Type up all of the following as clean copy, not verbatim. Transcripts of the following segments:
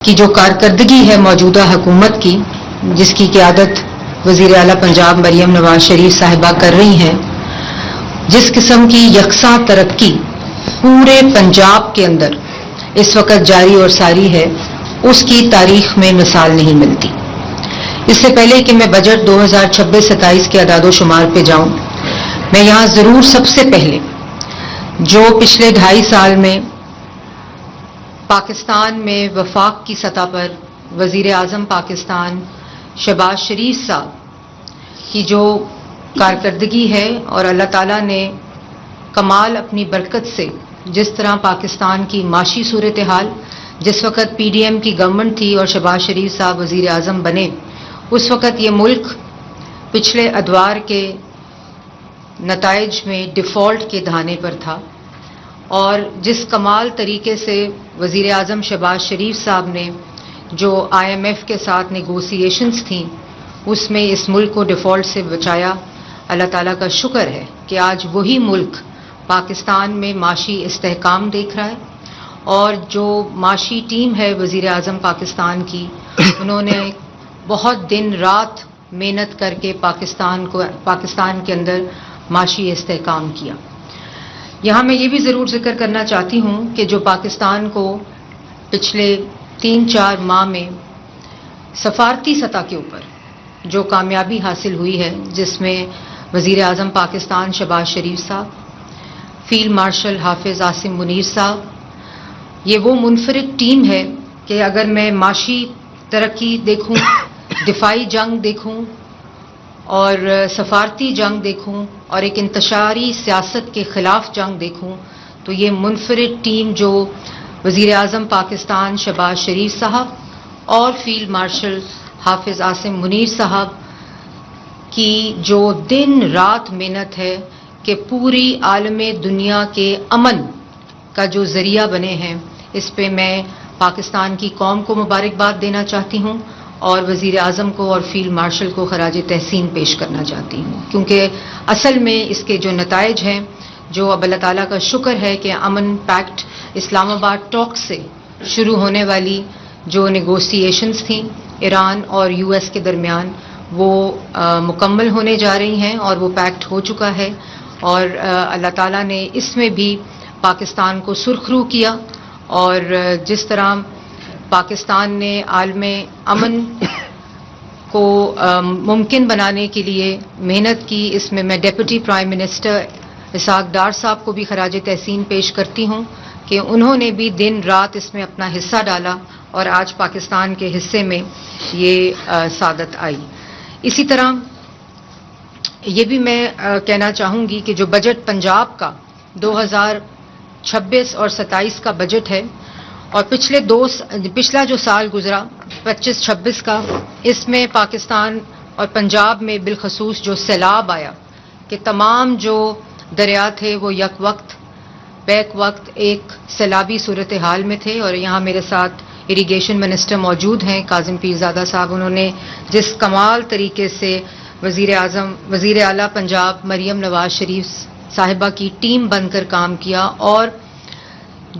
کی جو کارکردگی ہے موجودہ حکومت کی، جس کی قیادت وزیر اعلیٰ پنجاب مریم نواز شریف صاحبہ کر رہی ہیں، جس قسم کی یکساں ترقی پورے پنجاب کے اندر اس وقت جاری اور ساری ہے، اس کی تاریخ میں مثال نہیں ملتی۔ اس سے پہلے کہ میں بجٹ 2026-27 کے اعداد و شمار پہ جاؤں، میں یہاں ضرور سب سے پہلے جو پچھلے 2.5 سال میں پاکستان میں وفاق کی سطح پر وزیر اعظم پاکستان شہباز شریف صاحب کی جو کارکردگی ہے، اور اللہ تعالیٰ نے کمال اپنی برکت سے جس طرح پاکستان کی معاشی صورتحال، جس وقت پی ڈی ایم کی گورنمنٹ تھی اور شہباز شریف صاحب وزیر اعظم بنے، اس وقت یہ ملک پچھلے ادوار کے نتائج میں ڈیفالٹ کے دھانے پر تھا، اور جس کمال طریقے سے وزیر اعظم شہباز شریف صاحب نے جو IMF کے ساتھ نیگوسیشنز تھیں، اس میں اس ملک کو ڈیفالٹ سے بچایا، اللہ تعالیٰ کا شکر ہے کہ آج وہی ملک پاکستان میں معاشی استحکام دیکھ رہا ہے، اور جو معاشی ٹیم ہے وزیر اعظم پاکستان کی، انہوں نے بہت دن رات محنت کر کے پاکستان کے اندر معاشی استحکام کیا۔ یہاں میں یہ بھی ضرور ذکر کرنا چاہتی ہوں کہ جو پاکستان کو پچھلے 3-4 ماہ میں سفارتی سطح کے اوپر جو کامیابی حاصل ہوئی ہے، جس میں وزیر اعظم پاکستان شہباز شریف صاحب، فیلڈ مارشل حافظ عاصم منیر صاحب، یہ وہ منفرد ٹیم ہے کہ اگر میں معاشی ترقی دیکھوں، دفاعی جنگ دیکھوں اور سفارتی جنگ دیکھوں اور ایک انتشاری سیاست کے خلاف جنگ دیکھوں، تو یہ منفرد ٹیم جو وزیر اعظم پاکستان شہباز شریف صاحب اور فیلڈ مارشل حافظ عاصم منیر صاحب کی جو دن رات محنت ہے کہ پوری عالم دنیا کے امن کا جو ذریعہ بنے ہیں، اس پہ میں پاکستان کی قوم کو مبارکباد دینا چاہتی ہوں، اور وزیر اعظم کو اور فیلڈ مارشل کو خراج تحسین پیش کرنا چاہتی ہوں، کیونکہ اصل میں اس کے جو نتائج ہیں، جو اب اللہ تعالیٰ کا شکر ہے کہ امن پیکٹ اسلام آباد ٹاک سے شروع ہونے والی جو نیگوسیشنز تھیں ایران اور US کے درمیان، وہ مکمل ہونے جا رہی ہیں اور وہ پیکٹ ہو چکا ہے، اور اللہ تعالیٰ نے اس میں بھی پاکستان کو سرخرو کیا، اور جس طرح پاکستان نے عالم امن کو ممکن بنانے کے لیے محنت کی، اس میں deputy prime minister Ishaq Dar صاحب کو بھی خراج تحسین پیش کرتی ہوں کہ انہوں نے بھی دن رات اس میں اپنا حصہ ڈالا، اور آج پاکستان کے حصے میں یہ سعادت آئی۔ اسی طرح یہ بھی میں کہنا چاہوں گی کہ جو بجٹ پنجاب کا 2026 اور 27 کا بجٹ ہے، اور پچھلا جو سال گزرا 25-26 کا، اس میں پاکستان اور پنجاب میں بالخصوص جو سیلاب آیا کہ تمام جو دریا تھے وہ یک وقت بیک وقت ایک سیلابی صورتحال میں تھے، اور یہاں میرے ساتھ اریگیشن منسٹر موجود ہیں کاظم پیرزادہ صاحب، انہوں نے جس کمال طریقے سے وزیر اعلیٰ پنجاب مریم نواز شریف صاحبہ کی ٹیم بن کر کام کیا، اور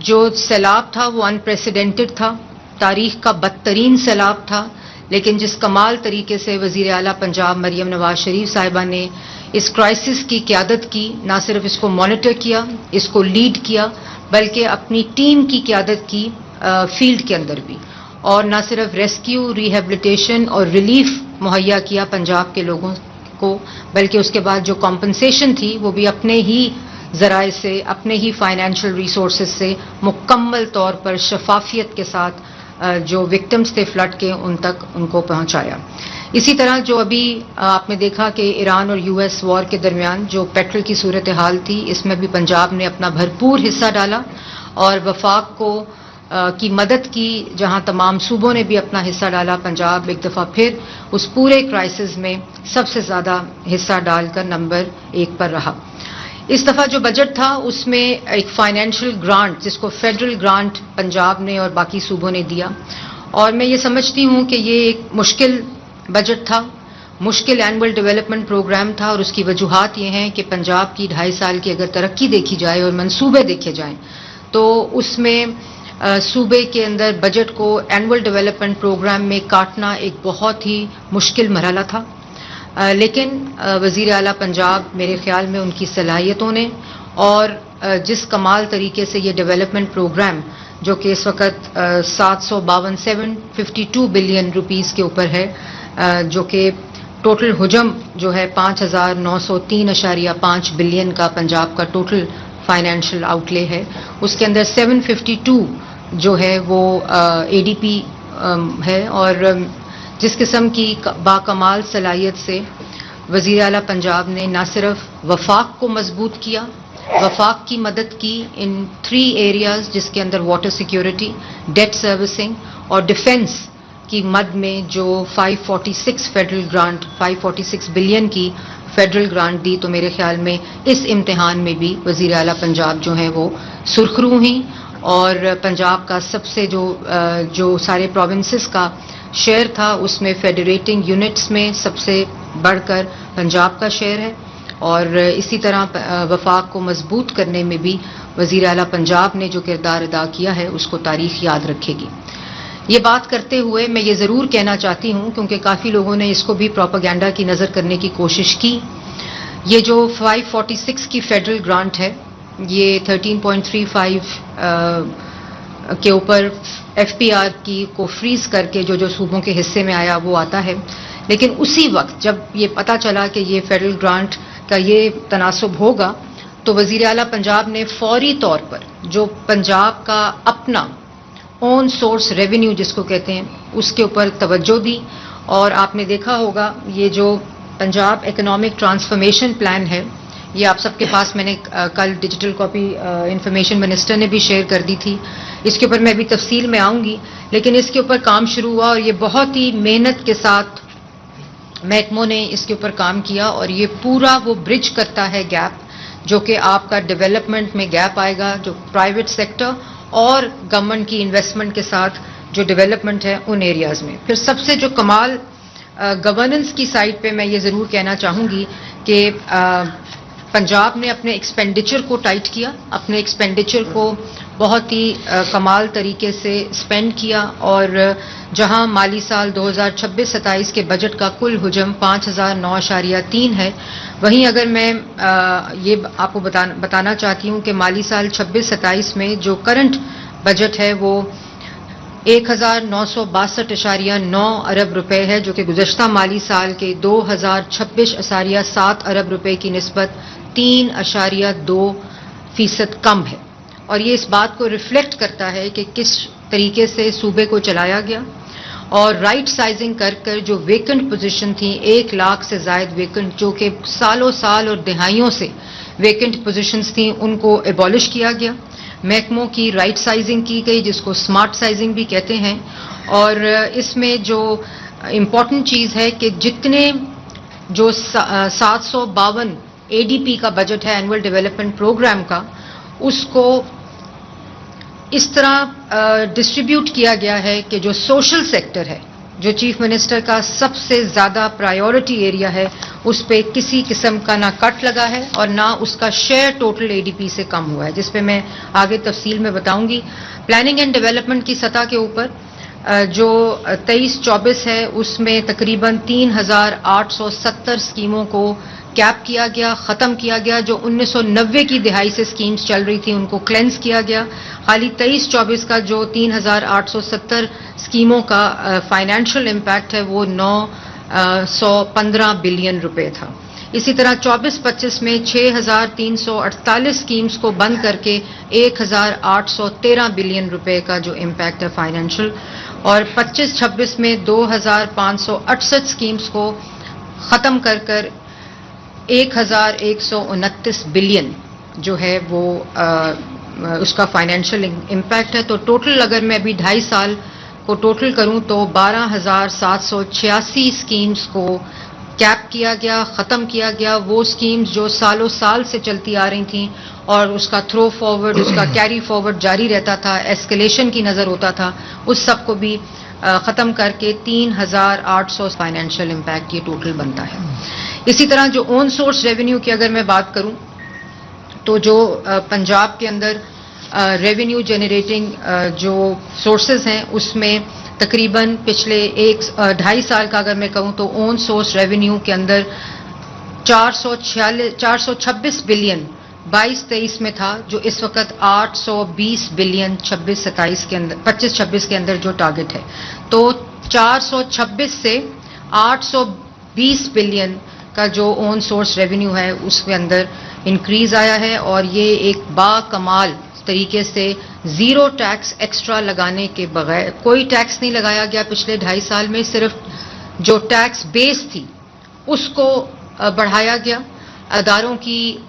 جو سیلاب تھا وہ انپریسیڈنٹڈ تھا، تاریخ کا بدترین سیلاب تھا، لیکن جس کمال طریقے سے وزیر اعلیٰ پنجاب مریم نواز شریف صاحبہ نے اس کرائسس کی قیادت کی، نہ صرف اس کو مانیٹر کیا، اس کو لیڈ کیا، بلکہ اپنی ٹیم کی قیادت کی فیلڈ کے اندر بھی، اور نہ صرف ریسکیو، ریہیبلیٹیشن اور ریلیف مہیا کیا پنجاب کے لوگوں کو، بلکہ اس کے بعد جو کمپنسیشن تھی وہ بھی اپنے ہی ذرائع سے، اپنے ہی فائنینشیل ریسورسز سے مکمل طور پر شفافیت کے ساتھ جو وکٹمز تھے فلڈ کے ان کو پہنچایا۔ اسی طرح جو ابھی آپ نے دیکھا کہ ایران اور US وار کے درمیان جو پیٹرول کی صورتحال تھی، اس میں بھی پنجاب نے اپنا بھرپور حصہ ڈالا، اور وفاق کو کی مدد کی جہاں تمام صوبوں نے بھی اپنا حصہ ڈالا، پنجاب ایک دفعہ پھر اس پورے کرائسس میں سب سے زیادہ حصہ ڈال کر نمبر 1 پر رہا۔ اس دفعہ جو بجٹ تھا اس میں ایک فائنینشیل گرانٹ، جس کو فیڈرل گرانٹ پنجاب نے اور باقی صوبوں نے دیا، اور میں یہ سمجھتی ہوں کہ یہ ایک مشکل بجٹ تھا، مشکل اینول ڈیولپمنٹ پروگرام تھا، اور اس کی وجوہات یہ ہیں کہ پنجاب کی 2.5 سال کی اگر ترقی دیکھی جائے اور منصوبے دیکھے جائیں تو اس میں صوبے کے اندر بجٹ کو اینول ڈیولپمنٹ پروگرام میں کاٹنا ایک بہت ہی مشکل مرحلہ تھا، لیکن وزیر اعلیٰ پنجاب میرے خیال میں ان کی صلاحیتوں نے اور جس کمال طریقے سے یہ ڈیولپمنٹ پروگرام جو کہ اس وقت 752 بلین روپیز کے اوپر ہے، جو کہ ٹوٹل حجم جو ہے 5903.5 بلین کا پنجاب کا ٹوٹل فائنینشیل آؤٹ لے ہے، اس کے اندر 752 جو ہے وہ اے ڈی پی ہے، اور جس قسم کی باکمال صلاحیت سے وزیر اعلیٰ پنجاب نے نہ صرف وفاق کو مضبوط کیا، وفاق کی مدد کی ان 3 ایریاز جس کے اندر واٹر سیکیورٹی، ڈیٹ سروسنگ اور ڈیفنس کی مد میں جو 546 فیڈرل گرانٹ 546 بلین کی فیڈرل گرانٹ دی، تو میرے خیال میں اس امتحان میں بھی وزیر اعلیٰ پنجاب جو ہیں وہ سرخرو ہیں، اور پنجاب کا سب سے جو سارے پروونسز کا شیئر تھا اس میں فیڈریٹنگ یونٹس میں سب سے بڑھ کر پنجاب کا شیئر ہے، اور اسی طرح وفاق کو مضبوط کرنے میں بھی وزیر اعلیٰ پنجاب نے جو کردار ادا کیا ہے اس کو تاریخ یاد رکھے گی۔ یہ بات کرتے ہوئے میں یہ ضرور کہنا چاہتی ہوں، کیونکہ کافی لوگوں نے اس کو بھی پروپیگنڈا کی نظر کرنے کی کوشش کی، یہ جو 546 کی فیڈرل گرانٹ ہے یہ 13.35 کے اوپر ایف پی آر کی کو فریز کر کے جو صوبوں کے حصے میں آیا وہ آتا ہے، لیکن اسی وقت جب یہ پتہ چلا کہ یہ فیڈرل گرانٹ کا یہ تناسب ہوگا تو وزیر اعلیٰ پنجاب نے فوری طور پر جو پنجاب کا اپنا اون سورس ریونیو جس کو کہتے ہیں اس کے اوپر توجہ دی، اور آپ نے دیکھا ہوگا یہ جو پنجاب اکنامک ٹرانسفارمیشن پلان ہے، یہ آپ سب کے پاس میں نے کل ڈیجیٹل کاپی انفارمیشن منسٹر نے بھی شیئر کر دی تھی، اس کے اوپر میں بھی تفصیل میں آؤں گی، لیکن اس کے اوپر کام شروع ہوا اور یہ بہت ہی محنت کے ساتھ محکموں نے اس کے اوپر کام کیا، اور یہ پورا وہ برج کرتا ہے گیپ جو کہ آپ کا ڈیولپمنٹ میں گیپ آئے گا، جو پرائیویٹ سیکٹر اور گورنمنٹ کی انویسٹمنٹ کے ساتھ جو ڈیولپمنٹ ہے ان ایریاز میں۔ پھر سب سے جو کمال گورننس کی سائڈ پہ میں یہ ضرور کہنا چاہوں گی کہ پنجاب نے اپنے ایکسپینڈیچر کو ٹائٹ کیا، اپنے ایکسپینڈیچر کو بہت ہی کمال طریقے سے اسپینڈ کیا، اور جہاں مالی سال 2026-27 کے بجٹ کا کل حجم 5009.3 ہے، وہیں اگر میں یہ آپ کو بتانا چاہتی ہوں کہ مالی سال 26-27 میں جو کرنٹ بجٹ ہے وہ 1962.9 ارب روپے ہے، جو کہ گزشتہ مالی سال کے 2026.7 ارب روپے کی نسبت 3.2% کم ہے، اور یہ اس بات کو ریفلیکٹ کرتا ہے کہ کس طریقے سے صوبے کو چلایا گیا، اور رائٹ سائزنگ کر جو ویکنٹ پوزیشن تھیں 1 لاکھ سے زائد ویکنٹ جو کہ سالوں سال اور دہائیوں سے ویکنٹ پوزیشنز تھیں ان کو ایبالش کیا گیا، محکموں کی رائٹ سائزنگ کی گئی جس کو سمارٹ سائزنگ بھی کہتے ہیں، اور اس میں جو امپورٹنٹ چیز ہے کہ جتنے جو 752 اے ڈی پی کا بجٹ ہے اینول ڈیولپمنٹ پروگرام کا، اس کو اس طرح ڈسٹریبیوٹ کیا گیا ہے کہ جو سوشل سیکٹر ہے، جو چیف منسٹر کا سب سے زیادہ پرائیورٹی ایریا ہے، اس پہ کسی قسم کا نہ کٹ لگا ہے اور نہ اس کا شیئر ٹوٹل اے ڈی پی سے کم ہوا ہے، جس پہ میں آگے تفصیل میں بتاؤں گی۔ پلاننگ اینڈ ڈیولپمنٹ کی سطح کے اوپر جو 23-24 ہے اس میں تقریباً 3870 اسکیموں کو کیپ کیا گیا، ختم کیا گیا، جو 1990 کی دہائی سے اسکیمز چل رہی تھیں ان کو کلینز کیا گیا۔ خالی 23-24 کا جو 3870 اسکیموں کا فائنینشیل امپیکٹ ہے وہ 915 بلین روپے تھا۔ اسی طرح 24-25 میں 6348 اسکیمز کو بند کر کے 1813 بلین روپے کا جو امپیکٹ ہے فائنینشیل، اور 25-26 میں 2568 اسکیمز کو ختم کر 1129 بلین جو ہے وہ اس کا فائنینشیل امپیکٹ ہے۔ تو ٹوٹل اگر میں ابھی 2.5 سال کو ٹوٹل کروں تو 12786 اسکیمز کو کیپ کیا گیا، ختم کیا گیا۔ وہ اسکیمز جو سالوں سال سے چلتی آ رہی تھیں اور اس کا تھرو فارورڈ، اس کا کیری فارورڈ جاری رہتا تھا، ایسکلیشن کی نظر ہوتا تھا، اس سب کو بھی ختم کر کے 3800 فائنینشیل امپیکٹ یہ ٹوٹل بنتا ہے۔ اسی طرح جو اون سورس ریونیو کی اگر میں بات کروں تو جو پنجاب کے اندر ریونیو جنریٹنگ جو سورسز ہیں اس میں تقریباً پچھلے 2.5 سال کا اگر میں کہوں تو اون سورس ریونیو کے اندر 426 بلین 22-23 میں تھا، جو اس وقت 820 بلین 26-27 کے اندر 25-26 کے اندر جو ٹارگٹ ہے، تو 426 سے 820 بلین کا جو اون سورس ریونیو ہے اس کے اندر انکریز آیا ہے، اور یہ ایک با کمال طریقے سے زیرو ٹیکس ایکسٹرا لگانے کے بغیر، کوئی ٹیکس نہیں لگایا گیا پچھلے 2.5 سال میں، صرف جو ٹیکس بیس تھی اس کو بڑھایا گیا، اداروں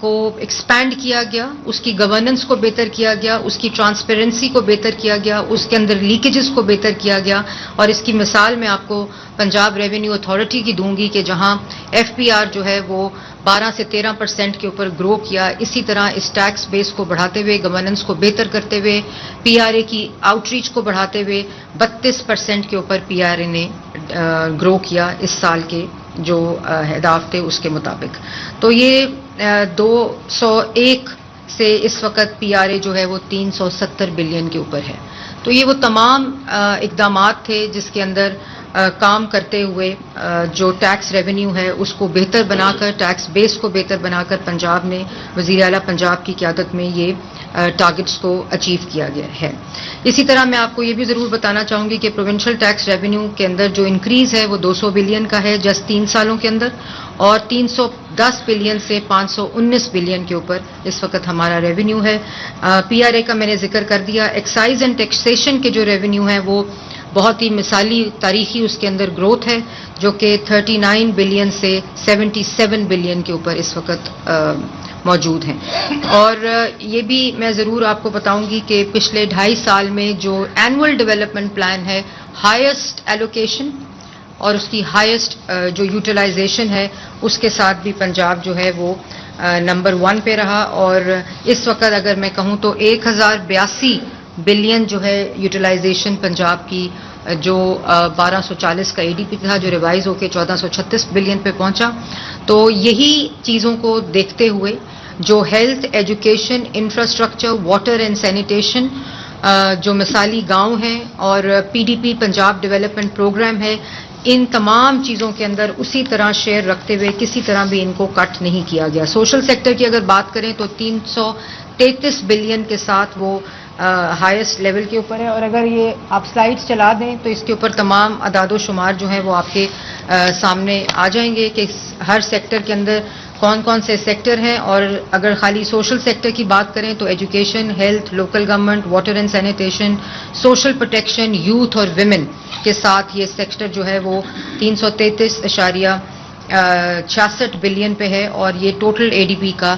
کو ایکسپینڈ کیا گیا، اس کی گورننس کو بہتر کیا گیا، اس کی ٹرانسپیرنسی کو بہتر کیا گیا، اس کے اندر لیکیجز کو بہتر کیا گیا. اور اس کی مثال میں آپ کو پنجاب ریونیو اتھارٹی کی دوں گی کہ جہاں ایف پی آر جو ہے وہ 12 سے 13% کے اوپر گرو کیا. اسی طرح اس ٹیکس بیس کو بڑھاتے ہوئے، گورننس کو بہتر کرتے ہوئے، پی آر اے کی آؤٹ ریچ کو بڑھاتے ہوئے 32% کے اوپر پی آر اے نے گرو کیا اس سال کے جو اہداف تھے اس کے مطابق. تو یہ 201 سے اس وقت پی آر اے جو ہے وہ 370 بلین کے اوپر ہے. تو یہ وہ تمام اقدامات تھے جس کے اندر کام کرتے ہوئے جو ٹیکس ریونیو ہے اس کو بہتر بنا کر، ٹیکس بیس کو بہتر بنا کر پنجاب نے وزیر اعلیٰ پنجاب کی قیادت میں یہ ٹارگٹس کو اچیو کیا گیا ہے. اسی طرح میں آپ کو یہ بھی ضرور بتانا چاہوں گی کہ پروونشل ٹیکس ریونیو کے اندر جو انکریز ہے وہ 200 بلین کا ہے جسٹ 3 سالوں کے اندر، اور 310 بلین سے 519 بلین کے اوپر اس وقت ہمارا ریونیو ہے. پی آر اے کا میں نے ذکر کر دیا. ایکسائز اینڈ ٹیکسیشن کے جو ریونیو ہے وہ بہت ہی مثالی تاریخی اس کے اندر گروتھ ہے، جو کہ 39 بلین سے 77 بلین کے اوپر اس وقت موجود ہیں. اور یہ بھی میں ضرور آپ کو بتاؤں گی کہ پچھلے 2.5 سال میں جو اینول ڈیولپمنٹ پلان ہے، ہائیسٹ ایلوکیشن اور اس کی ہائیسٹ جو یوٹیلائزیشن ہے اس کے ساتھ بھی پنجاب جو ہے وہ نمبر 1 پہ رہا. اور اس وقت اگر میں کہوں تو 1082 بلین جو ہے یوٹیلائزیشن پنجاب کی، جو 1240 کا اے ڈی پی تھا جو ریوائز ہو کے 1436 بلین پہ پہنچا. تو یہی چیزوں کو دیکھتے ہوئے جو health, education, infrastructure, water and sanitation, جو مثالی گاؤں ہیں، اور P D P Punjab development programme ہے، ان تمام چیزوں کے اندر اسی طرح شیئر رکھتے ہوئے کسی طرح بھی ان کو کٹ نہیں کیا گیا. سوشل سیکٹر کی اگر بات کریں تو 333 بلین کے ساتھ وہ ہائیسٹ لیول کے اوپر ہے. اور اگر یہ آپ سلائیڈز چلا دیں تو اس کے اوپر تمام اعداد و شمار جو ہیں وہ آپ کے سامنے آ جائیں گے کہ ہر سیکٹر کے اندر کون کون سے سیکٹر ہیں. اور اگر خالی سوشل سیکٹر کی بات کریں تو education, health, local government, water and sanitation, social protection, youth اور ویمن کے ساتھ یہ سیکٹر جو ہے وہ 333.66 بلین پہ ہے، اور یہ ٹوٹل اے ڈی پی کا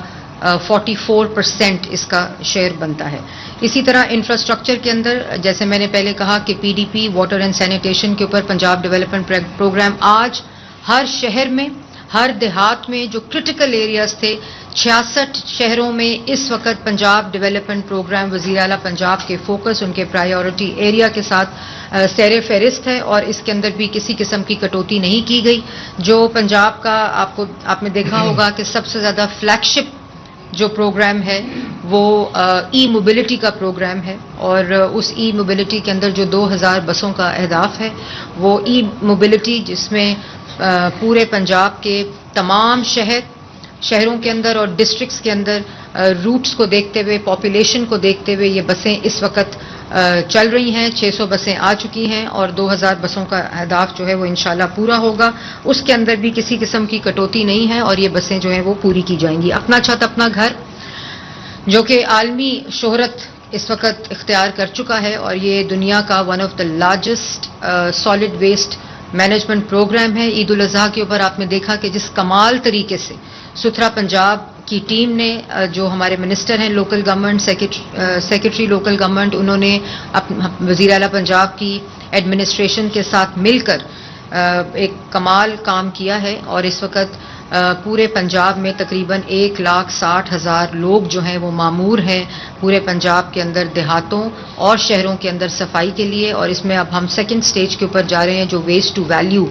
44% اس کا شیئر بنتا ہے. اسی طرح انفراسٹرکچر کے اندر جیسے میں نے پہلے کہا کہ پی D P water and sanitation کے اوپر پنجاب ڈیولپمنٹ پروگرام آج ہر شہر میں، ہر دیہات میں جو کرٹیکل ایریاز تھے 66 شہروں میں اس وقت پنجاب ڈیولپمنٹ پروگرام وزیر اعلیٰ پنجاب کے فوکس، ان کے پرائیورٹی ایریا کے ساتھ سیر فہرست ہے. اور اس کے اندر بھی کسی قسم کی کٹوتی نہیں کی گئی. جو پنجاب کا آپ نے دیکھا ہوگا کہ سب سے زیادہ فلیگ شپ جو پروگرام ہے وہ ای موبلٹی کا پروگرام ہے. اور اس ای موبلٹی کے اندر جو 2000 بسوں کا اہداف ہے وہ ای موبلٹی، جس میں پورے پنجاب کے تمام شہروں کے اندر اور ڈسٹرکٹس کے اندر روٹس کو دیکھتے ہوئے، پاپولیشن کو دیکھتے ہوئے یہ بسیں اس وقت چل رہی ہیں. 600 بسیں آ چکی ہیں اور 2000 بسوں کا اہداف جو ہے وہ انشاءاللہ پورا ہوگا. اس کے اندر بھی کسی قسم کی کٹوتی نہیں ہے اور یہ بسیں جو ہیں وہ پوری کی جائیں گی. اپنا چھت اپنا گھر جو کہ عالمی شہرت اس وقت اختیار کر چکا ہے، اور یہ دنیا کا one of the largest solid waste management programme ہے. عید الاضحیٰ کے اوپر آپ نے دیکھا کہ جس کمال طریقے سے ستھرا پنجاب کی ٹیم نے، جو ہمارے منسٹر ہیں local government, secretary local government, انہوں نے وزیر اعلیٰ پنجاب کی ایڈمنسٹریشن کے ساتھ مل کر ایک کمال کام کیا ہے. اور اس وقت پورے پنجاب میں تقریباً 1,60,000 لوگ جو ہیں وہ مامور ہیں پورے پنجاب کے اندر دیہاتوں اور شہروں کے اندر صفائی کے لیے. اور اس میں اب ہم سیکنڈ سٹیج کے اوپر جا رہے ہیں جو ویسٹ ٹو ویلیو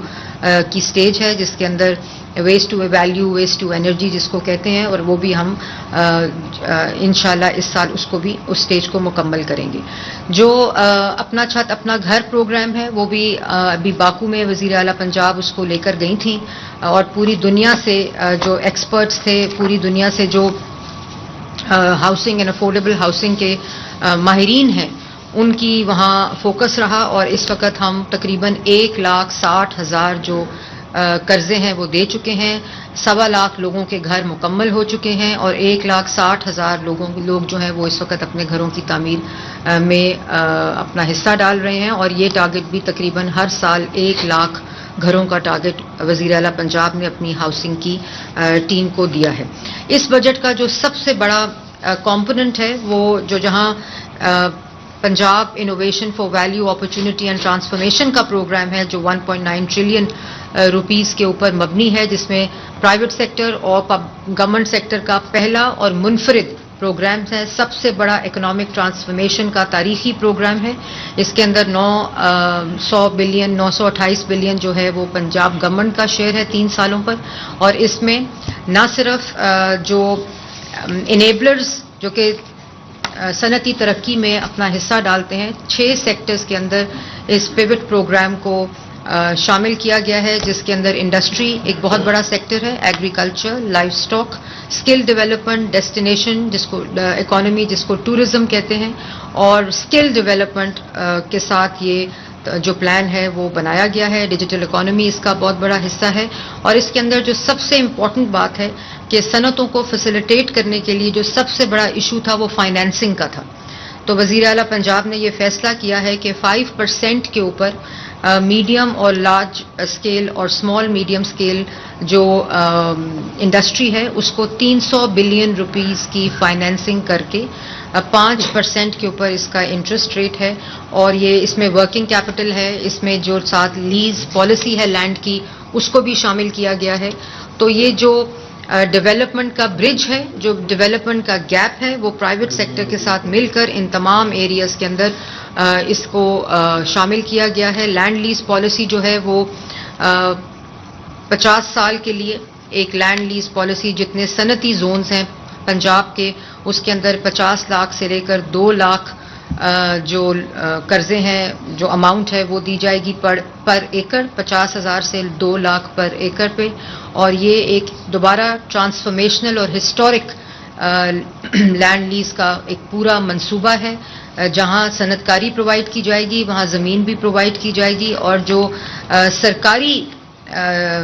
کی سٹیج ہے، جس کے اندر waste to value waste to energy جس کو کہتے ہیں, اور وہ بھی ہم انشاءاللہ اس سال اس کو بھی اس سٹیج کو مکمل کریں گے. جو اپنا چھت اپنا گھر پروگرام ہے وہ بھی ابھی باکو میں وزیر اعلیٰ پنجاب اس کو لے کر گئی تھیں, اور پوری دنیا سے جو ایکسپرٹس تھے, پوری دنیا سے جو ہاؤسنگ اینڈ افورڈیبل ہاؤسنگ کے ماہرین ہیں ان کی وہاں فوکس رہا. اور اس وقت ہم تقریباً 1,60,000 جو قرضے ہیں وہ دے چکے ہیں, 1.25 لاکھ لوگوں کے گھر مکمل ہو چکے ہیں, اور 1,60,000 لوگ جو ہیں وہ اس وقت اپنے گھروں کی تعمیر میں اپنا حصہ ڈال رہے ہیں. اور یہ ٹارگٹ بھی تقریباً ہر سال 1 لاکھ گھروں کا ٹارگٹ وزیر اعلیٰ پنجاب نے اپنی ہاؤسنگ کی ٹیم کو دیا ہے. اس بجٹ کا جو سب سے بڑا کمپوننٹ ہے وہ جو جہاں Punjab innovation for value opportunity and transformation کا پروگرام ہے جو 1.9 ٹریلین روپیز کے اوپر مبنی ہے, جس میں پرائیویٹ سیکٹر اور گورنمنٹ سیکٹر کا پہلا اور منفرد پروگرام ہے. سب سے بڑا اکنامک ٹرانسفارمیشن کا تاریخی پروگرام ہے. اس کے اندر 928 بلین جو ہے وہ پنجاب گورنمنٹ کا شیئر ہے 3 سالوں پر. اور اس میں نہ صرف جو انیبلرز جو کہ صنعتی ترقی میں اپنا حصہ ڈالتے ہیں, 6 سیکٹرز کے اندر اس پیوٹ پروگرام کو شامل کیا گیا ہے, جس کے اندر انڈسٹری ایک بہت بڑا سیکٹر ہے, agriculture, life stock, skill development, destination جس کو اکانومی جس کو ٹورزم کہتے ہیں, اور اسکل ڈیولپمنٹ کے ساتھ یہ جو پلان ہے وہ بنایا گیا ہے. ڈیجیٹل اکانومی اس کا بہت بڑا حصہ ہے. اور اس کے اندر جو سب سے امپورٹنٹ بات ہے کہ صنعتوں کو فیسیلیٹیٹ کرنے کے لیے جو سب سے بڑا ایشو تھا وہ فائنینسنگ کا تھا. تو وزیر اعلیٰ پنجاب نے یہ فیصلہ کیا ہے کہ 5% کے اوپر میڈیم اور لارج اسکیل اور اسمال میڈیم اسکیل جو انڈسٹری ہے اس کو 300 بلین روپیز کی فائنینسنگ کر کے 5% کے اوپر اس کا انٹرسٹ ریٹ ہے. اور یہ اس میں ورکنگ کیپٹل ہے, اس میں جو ساتھ لیز پالیسی ہے لینڈ کی اس کو بھی شامل کیا گیا ہے. تو یہ جو ڈیولپمنٹ کا برج ہے, جو ڈیولپمنٹ کا گیپ ہے, وہ پرائیویٹ سیکٹر کے ساتھ مل کر ان تمام ایریاز کے اندر اس کو شامل کیا گیا ہے. لینڈ لیز پالیسی جو ہے وہ 50 سال کے لیے ایک لینڈ لیز پالیسی, جتنے صنعتی زونز ہیں پنجاب کے اس کے اندر 50 لاکھ سے لے کر 2 لاکھ جو قرضے ہیں, جو اماؤنٹ ہے وہ دی جائے گی پر ایکڑ, 50,000 سے 2 لاکھ پر ایکڑ پہ. اور یہ ایک دوبارہ ٹرانسفارمیشنل اور ہسٹورک لینڈ لیز کا ایک پورا منصوبہ ہے, جہاں صنعت کاری پرووائڈ کی جائے گی, وہاں زمین بھی پرووائڈ کی جائے گی, اور جو سرکاری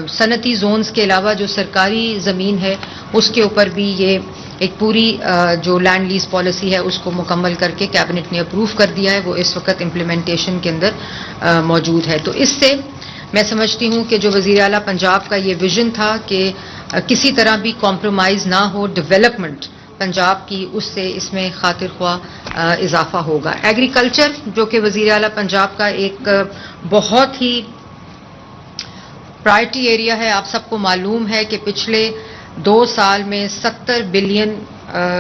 صنعتی زونز کے علاوہ جو سرکاری زمین ہے اس کے اوپر بھی یہ ایک پوری جو لینڈ لیز پالیسی ہے اس کو مکمل کر کے کیبنٹ نے اپروو کر دیا ہے. وہ اس وقت امپلیمنٹیشن کے اندر موجود ہے. تو اس سے میں سمجھتی ہوں کہ جو وزیر اعلیٰ پنجاب کا یہ ویژن تھا کہ کسی طرح بھی کمپرومائز نہ ہو ڈیولپمنٹ پنجاب کی, اس سے اس میں خاطر خواہ اضافہ ہوگا. ایگریکلچر جو کہ وزیر اعلیٰ پنجاب کا ایک بہت ہی پرائرٹی ایریا ہے. آپ سب کو معلوم ہے کہ پچھلے 2 سال میں 70 بلین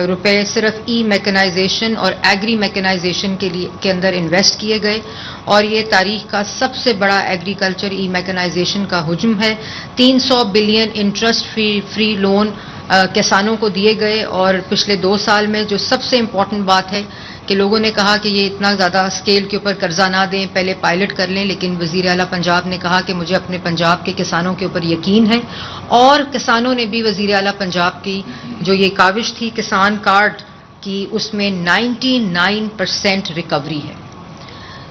روپے صرف ای میکنائزیشن اور ایگری میکنائزیشن کے اندر انویسٹ کیے گئے, اور یہ تاریخ کا سب سے بڑا ایگریکلچر ای میکنائزیشن کا حجم ہے. 300 بلین انٹرسٹ فری لون کسانوں کو دیے گئے. اور پچھلے 2 سال میں جو سب سے امپورٹنٹ بات ہے کہ لوگوں نے کہا کہ یہ اتنا زیادہ اسکیل کے اوپر قرضہ نہ دیں, پہلے پائلٹ کر لیں, لیکن وزیر اعلیٰ پنجاب نے کہا کہ مجھے اپنے پنجاب کے کسانوں کے اوپر یقین ہے. اور کسانوں نے بھی وزیر اعلیٰ پنجاب کی جو یہ کاوش تھی کسان کارڈ کی, اس میں 99% ریکوری ہے.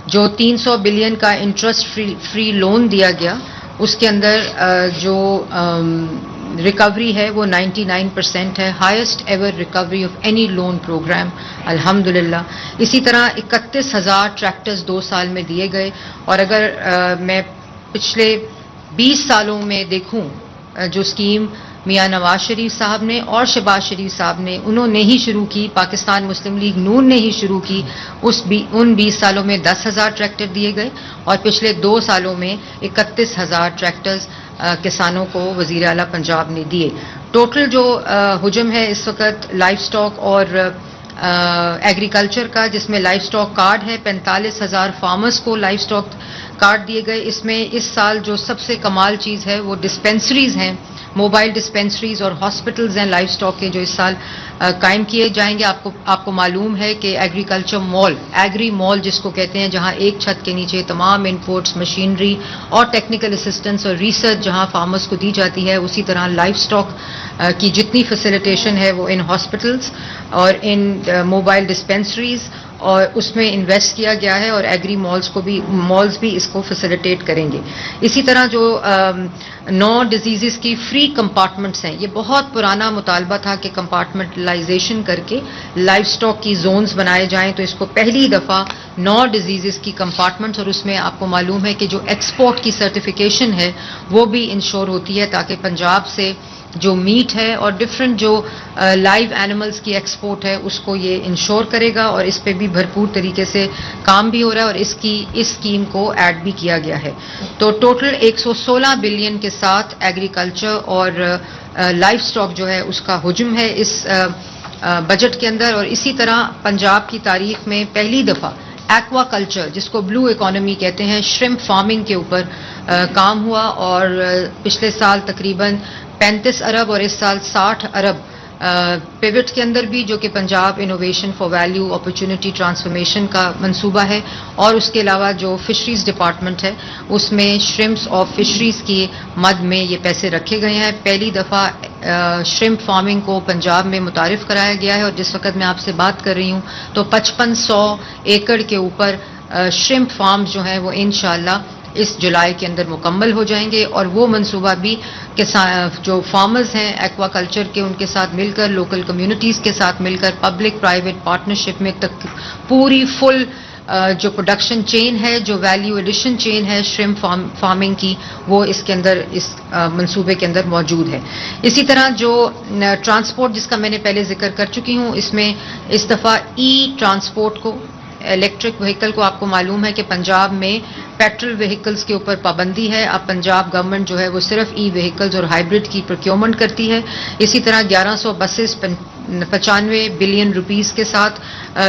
جو 300 بلین کا انٹرسٹ فری لون دیا گیا اس کے اندر جو ریکوری ہے وہ 99% ہے, highest ever recovery of any loan programme الحمدللہ. اسی طرح 31,000 ٹریکٹرز 2 سال میں دیے گئے. اور اگر میں پچھلے 20 سالوں میں دیکھوں جو اسکیم میاں نواز شریف صاحب نے اور شہباز شریف صاحب نے انہوں نے ہی شروع کی, پاکستان مسلم لیگ نون نے ہی شروع کی, ان 20 سالوں میں 10,000 ٹریکٹر دیے گئے, اور پچھلے 2 سالوں میں 31,000 ٹریکٹرز کسانوں کو وزیر اعلیٰ پنجاب نے دیے. ٹوٹل جو حجم ہے اس وقت لائف سٹاک اور ایگریکلچر کا, جس میں لائف سٹاک کارڈ ہے 45,000 فارمرز کو لائف سٹاک کاٹ دیے گئے. اس میں اس سال جو سب سے کمال چیز ہے وہ ڈسپینسریز ہیں, موبائل ڈسپینسریز اور ہاسپٹلز ہیں لائف سٹاک کے, جو اس سال قائم کیے جائیں گے. آپ کو معلوم ہے کہ ایگریکلچر مال, ایگری مال جس کو کہتے ہیں, جہاں ایک چھت کے نیچے تمام انپوٹس, مشینری اور ٹیکنیکل اسسٹنس اور ریسرچ جہاں فارمرز کو دی جاتی ہے, اسی طرح لائف سٹاک کی جتنی فیسیلیٹیشن ہے وہ ان ہاسپٹلز اور ان موبائل ڈسپینسریز اور اس میں انویسٹ کیا گیا ہے, اور ایگری مالز بھی اس کو فیسیلیٹیٹ کریں گے. اسی طرح جو 9 ڈیزیزز کی فری کمپارٹمنٹس ہیں, یہ بہت پرانا مطالبہ تھا کہ کمپارٹمنٹلائزیشن کر کے لائف سٹاک کی زونز بنائے جائیں, تو اس کو پہلی دفعہ 9 ڈیزیزز کی کمپارٹمنٹس, اور اس میں آپ کو معلوم ہے کہ جو ایکسپورٹ کی سرٹیفیکیشن ہے وہ بھی انشور ہوتی ہے, تاکہ پنجاب سے جو میٹ ہے اور ڈفرینٹ جو لائیو اینیملز کی ایکسپورٹ ہے اس کو یہ انشور کرے گا, اور اس پہ بھی بھرپور طریقے سے کام بھی ہو رہا ہے, اور اس اسکیم کو ایڈ بھی کیا گیا ہے. تو ٹوٹل 116 بلین کے ساتھ ایگریکلچر اور لائف سٹاک جو ہے اس کا حجم ہے اس بجٹ کے اندر. اور اسی طرح پنجاب کی تاریخ میں پہلی دفعہ ایکوا کلچر, جس کو بلو اکانومی کہتے ہیں, شرمپ فارمنگ کے اوپر کام ہوا, اور پچھلے سال تقریباً 35 ارب اور اس سال 60 ارب پیوٹ کے اندر بھی, جو کہ Punjab innovation for value opportunity transformation کا منصوبہ ہے, اور اس کے علاوہ جو فشریز ڈپارٹمنٹ ہے اس میں شرمپس اور فشریز کی مد میں یہ پیسے رکھے گئے ہیں. پہلی دفعہ شرمپ فارمنگ کو پنجاب میں متعارف کرایا گیا ہے, اور جس وقت میں آپ سے بات کر رہی ہوں تو 5500 ایکڑ کے اوپر شرمپ فارمز جو ہیں وہ انشاءاللہ اس جولائی کے اندر مکمل ہو جائیں گے. اور وہ منصوبہ بھی جو فارمرز ہیں ایکوا کلچر کے, ان کے ساتھ مل کر, لوکل کمیونٹیز کے ساتھ مل کر, پبلک پرائیویٹ پارٹنرشپ میں پوری فل جو پروڈکشن چین ہے, جو ویلیو ایڈیشن چین ہے شرمپ فارمنگ کی, وہ اس کے اندر اس منصوبے کے اندر موجود ہے. اسی طرح جو ٹرانسپورٹ جس کا میں نے پہلے ذکر کر چکی ہوں, اس میں اس دفعہ ای ٹرانسپورٹ کو, الیکٹرک وہیکل کو, آپ کو معلوم ہے کہ پنجاب میں پیٹرول وہیکلز کے اوپر پابندی ہے. اب پنجاب گورنمنٹ جو ہے وہ صرف ای وہیکلز اور ہائیبرڈ کی پروکیورمنٹ کرتی ہے. اسی طرح 1100 بسز 95 بلین روپیز کے ساتھ,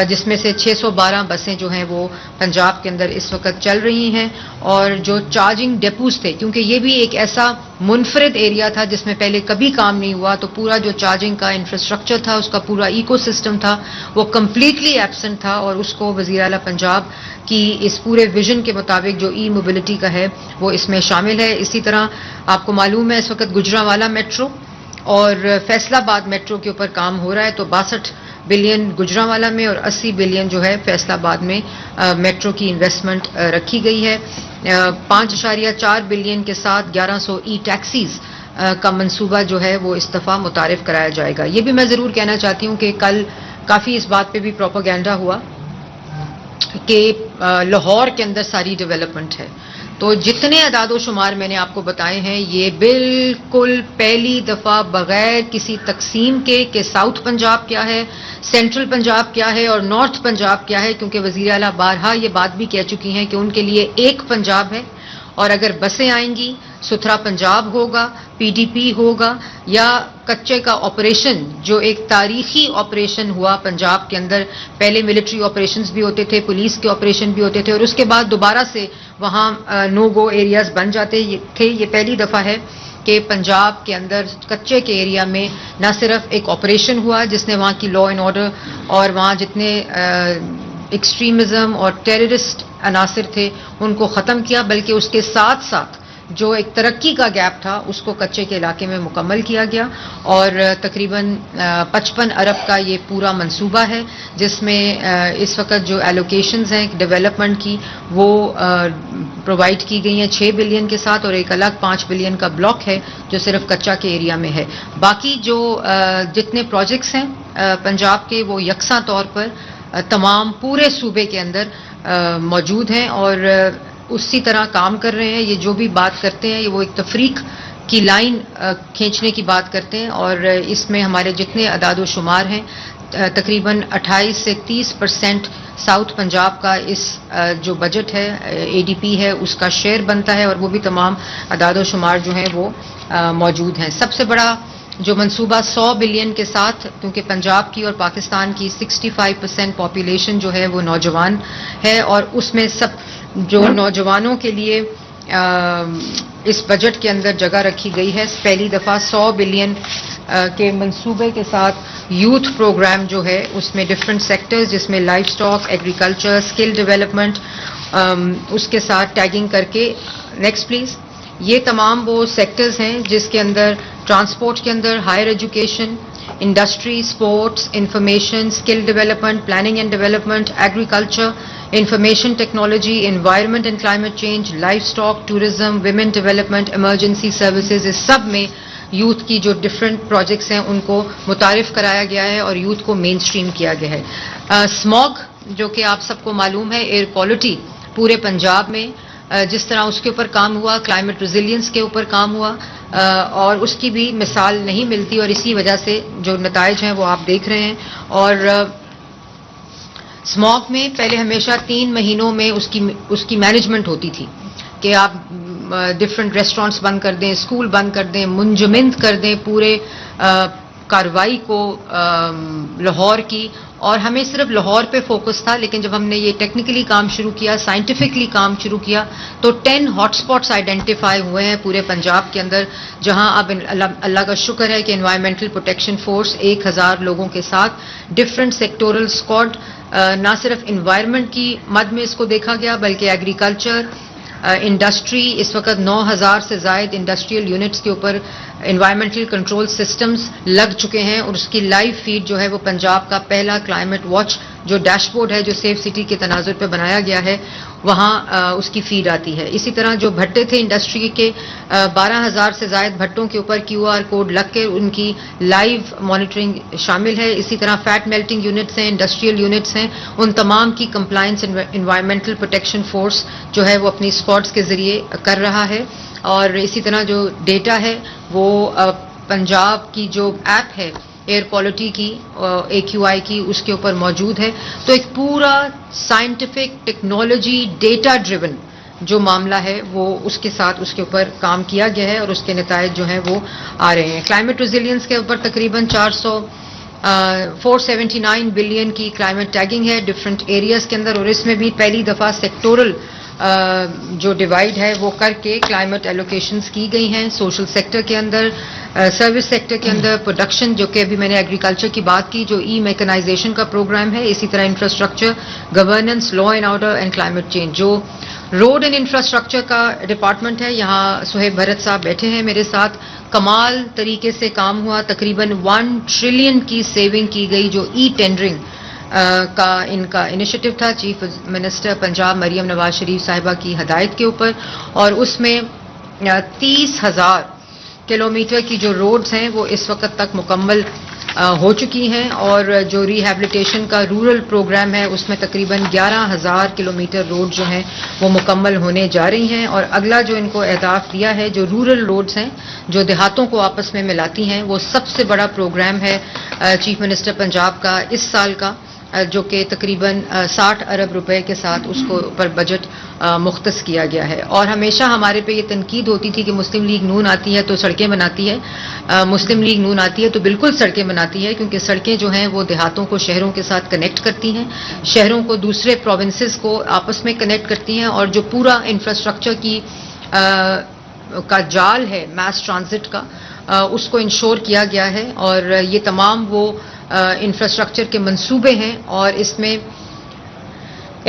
جس میں سے 612 بسیں جو ہیں وہ پنجاب کے اندر اس وقت چل رہی ہیں. اور جو چارجنگ ڈیپوز تھے, کیونکہ یہ بھی ایک ایسا منفرد ایریا تھا جس میں پہلے کبھی کام نہیں ہوا, تو پورا جو چارجنگ کا انفراسٹرکچر تھا, اس کا پورا ایکو سسٹم تھا, وہ کمپلیٹلی ایبسنٹ تھا, اور اس کو وزیر اعلیٰ پنجاب کی اس پورے ویژن کے مطابق جو ای موبلٹی کا ہے وہ اس میں شامل ہے. اسی طرح آپ کو معلوم ہے اس وقت گجرانوالہ میٹرو اور فیصل آباد میٹرو کے اوپر کام ہو رہا ہے, تو 62 بلین گجرانوالہ میں اور 80 بلین جو ہے فیصل آباد میں میٹرو کی انویسٹمنٹ رکھی گئی ہے. 5.4 بلین کے ساتھ 1100 ای ٹیکسیز کا منصوبہ جو ہے وہ اس دفعہ متعارف کرایا جائے گا. یہ بھی میں ضرور کہنا چاہتی ہوں کہ کل کافی اس بات پہ بھی پروپیگنڈا ہوا کہ لاہور کے اندر ساری ڈیولپمنٹ ہے, تو جتنے اعداد و شمار میں نے آپ کو بتائے ہیں یہ بالکل پہلی دفعہ بغیر کسی تقسیم کے کہ ساؤتھ پنجاب کیا ہے, سینٹرل پنجاب کیا ہے اور نارتھ پنجاب کیا ہے, کیونکہ وزیر اعلیٰ بارہا یہ بات بھی کہہ چکی ہیں کہ ان کے لیے ایک پنجاب ہے, اور اگر بسیں آئیں گی ستھرا پنجاب ہوگا, پی ڈی پی ہوگا, یا کچے کا آپریشن جو ایک تاریخی آپریشن ہوا پنجاب کے اندر. پہلے ملٹری آپریشنز بھی ہوتے تھے, پولیس کے آپریشن بھی ہوتے تھے, اور اس کے بعد دوبارہ سے وہاں نو گو ایریاز بن جاتے تھے. یہ پہلی دفعہ ہے کہ پنجاب کے اندر کچے کے ایریا میں نہ صرف ایک آپریشن ہوا جس نے وہاں کی لا اینڈ آرڈر اور وہاں جتنے ایکسٹریمزم اور ٹیررسٹ عناصر تھے ان کو ختم کیا, بلکہ اس کے ساتھ ساتھ جو ایک ترقی کا گیپ تھا اس کو کچے کے علاقے میں مکمل کیا گیا. اور تقریباً 55 ارب کا یہ پورا منصوبہ ہے, جس میں اس وقت جو ایلوکیشنز ہیں ڈیولپمنٹ کی وہ پرووائڈ کی گئی ہیں 6 بلین کے ساتھ, اور ایک الگ 5 بلین کا بلاک ہے جو صرف کچا کے ایریا میں ہے. باقی جو جتنے پروجیکٹس ہیں پنجاب کے وہ یکساں طور پر تمام پورے صوبے کے اندر موجود ہیں اور اسی طرح کام کر رہے ہیں. یہ جو بھی بات کرتے ہیں وہ ایک تفریق کی لائن کھینچنے کی بات کرتے ہیں, اور اس میں ہمارے جتنے اعداد و شمار ہیں تقریباً 28 سے 30% ساؤتھ پنجاب کا اس جو بجٹ ہے اے ڈی پی ہے اس کا شیئر بنتا ہے, اور وہ بھی تمام اعداد و شمار جو ہیں وہ موجود ہیں. سب سے بڑا جو منصوبہ 100 بلین کے ساتھ، کیونکہ پنجاب کی اور پاکستان کی 65% پاپولیشن جو ہے وہ نوجوان ہے، اور اس میں سب جو نوجوانوں کے لیے اس بجٹ کے اندر جگہ رکھی گئی ہے، پہلی دفعہ 100 بلین کے منصوبے کے ساتھ یوتھ پروگرام جو ہے اس میں ڈفرینٹ سیکٹرز، جس میں livestock, agriculture, skill development, اس کے ساتھ ٹیگنگ کر کے، نیکسٹ پلیز، یہ تمام وہ سیکٹرز ہیں جس کے اندر ٹرانسپورٹ کے اندر higher education, industry, sports, information, skill development, planning and development, agriculture, information technology, environment and climate change, livestock, tourism, women development, emergency services, اس سب میں یوتھ کی جو ڈفرینٹ پروجیکٹس ہیں ان کو متعارف کرایا گیا ہے اور یوتھ کو مین اسٹریم کیا گیا ہے. اسموگ جو کہ آپ سب کو معلوم ہے، ایئر کوالٹی پورے پنجاب میں جس طرح اس کے اوپر کام ہوا، کلائمیٹ ریزیلینس کے اوپر کام ہوا، اور اس کی بھی مثال نہیں ملتی، اور اسی وجہ سے جو نتائج ہیں وہ آپ دیکھ رہے ہیں. اور اسموگ میں پہلے ہمیشہ 3 مہینوں میں اس کی مینجمنٹ ہوتی تھی کہ آپ ڈفرینٹ ریسٹورینٹس بند کر دیں، اسکول بند کر دیں، منجمد کر دیں پورے کارروائی کو لاہور کی، اور ہمیں صرف لاہور پہ فوکس تھا. لیکن جب ہم نے یہ ٹیکنیکلی کام شروع کیا، سائنٹیفکلی کام شروع کیا، تو 10 ہاٹ اسپاٹس آئیڈینٹیفائی ہوئے ہیں پورے پنجاب کے اندر، جہاں اب اللہ کا شکر ہے کہ انوائرمنٹل پروٹیکشن فورس 1000 لوگوں کے ساتھ ڈفرینٹ سیکٹورل اسکواڈ، نہ صرف انوائرمنٹ کی مد میں اس کو دیکھا گیا بلکہ ایگریکلچر، انڈسٹری، اس وقت 9000 سے زائد انڈسٹریل یونٹس کے اوپر انوائرمنٹل کنٹرول سسٹمز لگ چکے ہیں، اور اس کی لائیو فیڈ جو ہے وہ پنجاب کا پہلا کلائمیٹ واچ جو ڈیش بورڈ ہے جو سیف سٹی کے تناظر پہ بنایا گیا ہے، وہاں اس کی فیڈ آتی ہے. اسی طرح جو بھٹے تھے انڈسٹری کے 12000 سے زائد بھٹوں کے اوپر QR کوڈ لگ کے ان کی لائیو مانیٹرنگ شامل ہے. اسی طرح فیٹ میلٹنگ یونٹس ہیں، انڈسٹریل یونٹس ہیں، ان تمام کی کمپلائنس انوائرمنٹل پروٹیکشن فورس جو ہے وہ اپنی اسکواڈس کے ذریعے کر رہا ہے. اور اسی طرح جو ڈیٹا ہے وہ پنجاب کی جو ایپ ہے ایئر کوالٹی کی، AQI کی، اس کے اوپر موجود ہے. تو ایک پورا سائنٹیفک ٹیکنالوجی ڈیٹا ڈریون جو معاملہ ہے وہ اس کے ساتھ اس کے اوپر کام کیا گیا ہے، اور اس کے نتائج جو ہیں وہ آ رہے ہیں. کلائمیٹ ریزیلینس کے اوپر تقریباً 479 بلین کی کلائمیٹ ٹیگنگ ہے ڈفرینٹ ایریاز کے اندر، اور اس میں بھی پہلی دفعہ سیکٹورل جو ڈیوائیڈ ہے وہ کر کے کلائمیٹ ایلوکیشنز کی گئی ہیں. سوشل سیکٹر کے اندر، سروس سیکٹر کے اندر، پروڈکشن جو کہ ابھی میں نے ایگریکلچر کی بات کی جو ای میکنائزیشن کا پروگرام ہے، اسی طرح infrastructure, governance, law and order and climate change. جو روڈ اینڈ انفراسٹرکچر کا ڈپارٹمنٹ ہے، یہاں سہیب بھرت صاحب بیٹھے ہیں میرے ساتھ، کمال طریقے سے کام ہوا. تقریباً 1 ٹریلین کی سیونگ کی گئی، جو ای ٹینڈرنگ کا ان کا انیشیٹو تھا چیف منسٹر پنجاب مریم نواز شریف صاحبہ کی ہدایت کے اوپر. اور اس میں 30,000 کلومیٹر کی جو روڈز ہیں وہ اس وقت تک مکمل ہو چکی ہیں، اور جو ریہیبلیٹیشن کا رورل پروگرام ہے اس میں تقریباً 11,000 کلومیٹر روڈ جو ہیں وہ مکمل ہونے جا رہی ہیں. اور اگلا جو ان کو اہداف دیا ہے، جو رورل روڈز ہیں جو دیہاتوں کو آپس میں ملاتی ہیں، وہ سب سے بڑا پروگرام ہے چیف منسٹر پنجاب کا اس سال کا، جو کہ تقریباً 60 ارب روپے کے ساتھ اس کو پر بجٹ مختص کیا گیا ہے. اور ہمیشہ ہمارے پہ یہ تنقید ہوتی تھی کہ مسلم لیگ نون آتی ہے تو سڑکیں بناتی ہے، مسلم لیگ نون آتی ہے تو بالکل سڑکیں بناتی ہے، کیونکہ سڑکیں جو ہیں وہ دیہاتوں کو شہروں کے ساتھ کنیکٹ کرتی ہیں، شہروں کو دوسرے پروونسز کو آپس میں کنیکٹ کرتی ہیں، اور جو پورا انفراسٹرکچر کا جال ہے میس ٹرانزٹ کا، اس کو انشور کیا گیا ہے. اور یہ تمام وہ انفراسٹرکچر کے منصوبے ہیں. اور اس میں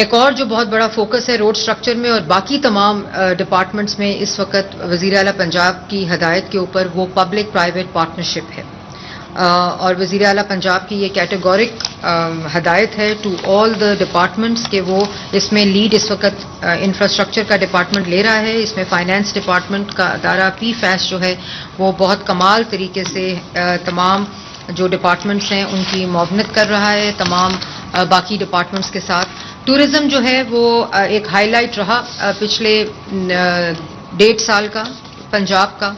ایک اور جو بہت بڑا فوکس ہے روڈ سٹرکچر میں اور باقی تمام ڈپارٹمنٹس میں اس وقت وزیر اعلیٰ پنجاب کی ہدایت کے اوپر، وہ پبلک پرائیویٹ پارٹنرشپ ہے. اور وزیر اعلیٰ پنجاب کی یہ کیٹیگورک ہدایت ہے ٹو آل دا ڈپارٹمنٹس کہ وہ اس میں لیڈ اس وقت انفراسٹرکچر کا ڈپارٹمنٹ لے رہا ہے. اس میں فائنانس ڈپارٹمنٹ کا ادارہ PFAS جو ہے وہ بہت کمال طریقے سے تمام جو ڈپارٹمنٹس ہیں ان کی معاونت کر رہا ہے تمام باقی ڈپارٹمنٹس کے ساتھ. ٹورزم جو ہے وہ ایک ہائی لائٹ رہا پچھلے 1.5 سال کا پنجاب کا،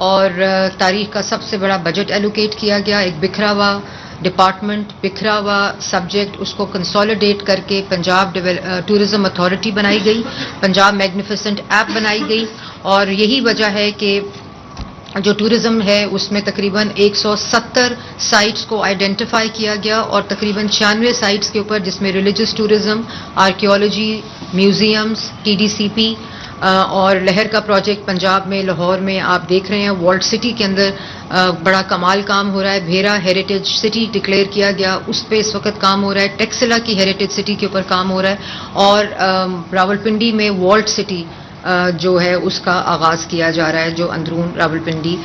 اور تاریخ کا سب سے بڑا بجٹ ایلوکیٹ کیا گیا. ایک بکھرا ہوا ڈپارٹمنٹ، بکھرا ہوا سبجیکٹ، اس کو کنسولیڈیٹ کر کے پنجاب ٹورزم اتھارٹی بنائی گئی، پنجاب میگنیفیسنٹ ایپ بنائی گئی. اور یہی وجہ ہے کہ جو ٹورزم ہے اس میں تقریباً 170 سائٹس کو آئیڈینٹیفائی کیا گیا اور تقریباً 96 سائٹس کے اوپر، جس میں religious tourism, archaeology, museums, T D C P اور لہر کا پروجیکٹ پنجاب میں لاہور میں آپ دیکھ رہے ہیں. والٹ سٹی کے اندر بڑا کمال کام ہو رہا ہے. بھیرا ہیریٹیج سٹی ڈکلیئر کیا گیا، اس پہ اس وقت کام ہو رہا ہے. ٹیکسلا کی ہیریٹیج سٹی کے اوپر کام ہو رہا ہے اور راولپنڈی میں والٹ سٹی جو ہے اس کا آغاز کیا جا رہا ہے، جو اندرون راولپنڈی.